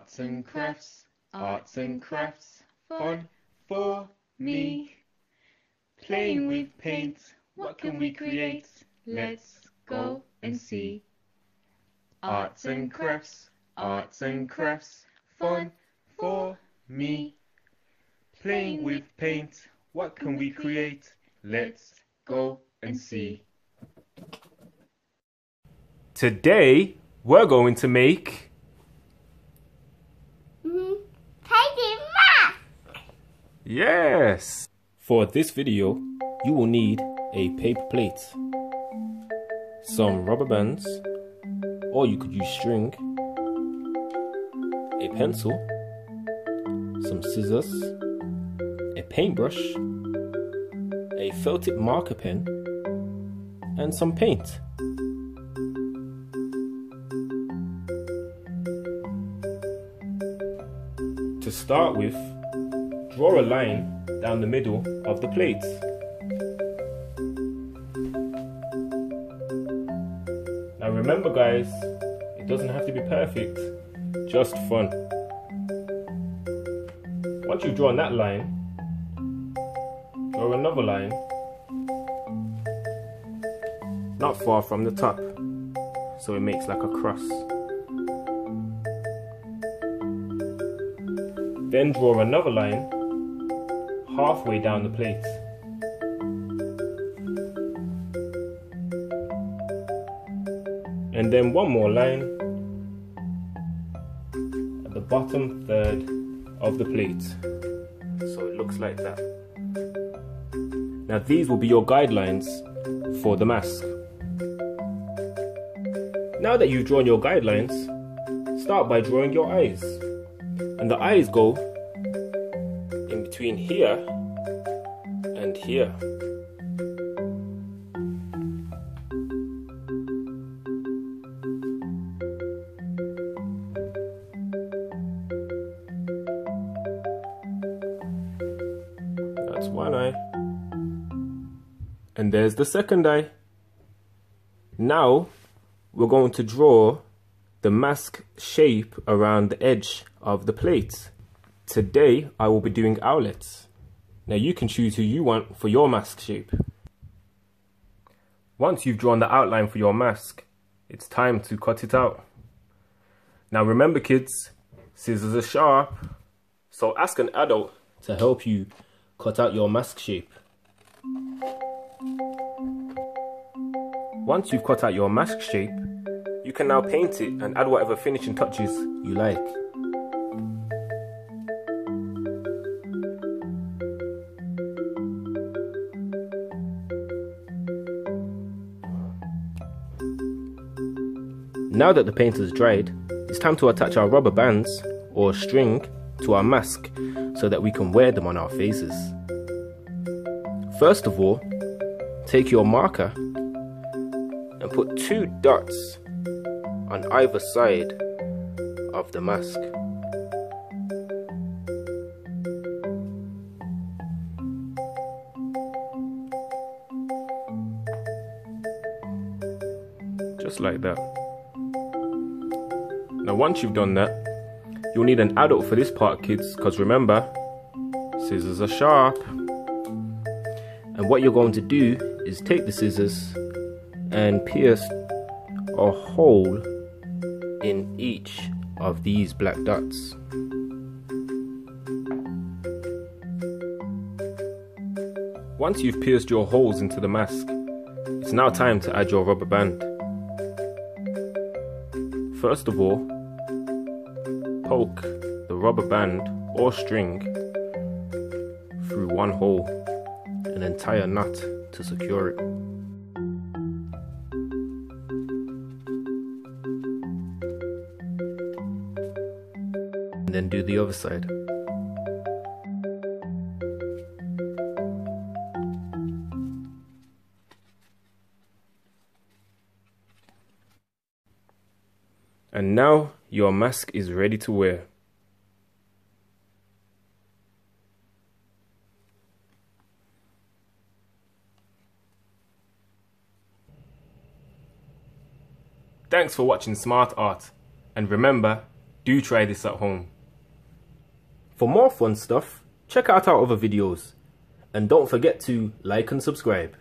arts and crafts, fun for me. Playing with paint, what can we create? Let's go and see. Arts and crafts, fun for me. Playing with paint, what can we create? Let's go and see. Today, we're going to make painting mask. Yes! For this video, you will need a paper plate, some rubber bands, or you could use string, a pencil, some scissors, a paintbrush, a felt tip marker pen, and some paint. To start with, draw a line down the middle of the plate. Now remember guys, it doesn't have to be perfect, just fun. Once you've drawn that line, draw another line, not far from the top, so it makes like a cross. Then draw another line halfway down the plate. And then one more line at the bottom third of the plate. So it looks like that. Now these will be your guidelines for the mask. Now that you've drawn your guidelines, start by drawing your eyes. And the eyes go in between here and here. That's one eye. And there's the second eye. Now we're going to draw the mask shape around the edge of the plate. Today I will be doing owlets. Now you can choose who you want for your mask shape. Once you've drawn the outline for your mask, it's time to cut it out. Now remember kids, scissors are sharp, so ask an adult to help you cut out your mask shape. Once you've cut out your mask shape, you can now paint it and add whatever finishing touches you like. Now that the paint has dried, it's time to attach our rubber bands or string to our mask so that we can wear them on our faces. First of all, take your marker and put 2 dots on either side of the mask. Just like that. Now once you've done that, you'll need an adult for this part kids, because remember, scissors are sharp. And what you're going to do is take the scissors and pierce a hole in each of these black dots. Once you've pierced your holes into the mask, it's now time to add your rubber band. First of all, poke the rubber band or string through one hole and then tie a knot to secure it. And then do the other side. And now your mask is ready to wear. Thanks for watching SmartArt, and remember, Do try this at home. For more fun stuff, check out our other videos. And don't forget to like and subscribe.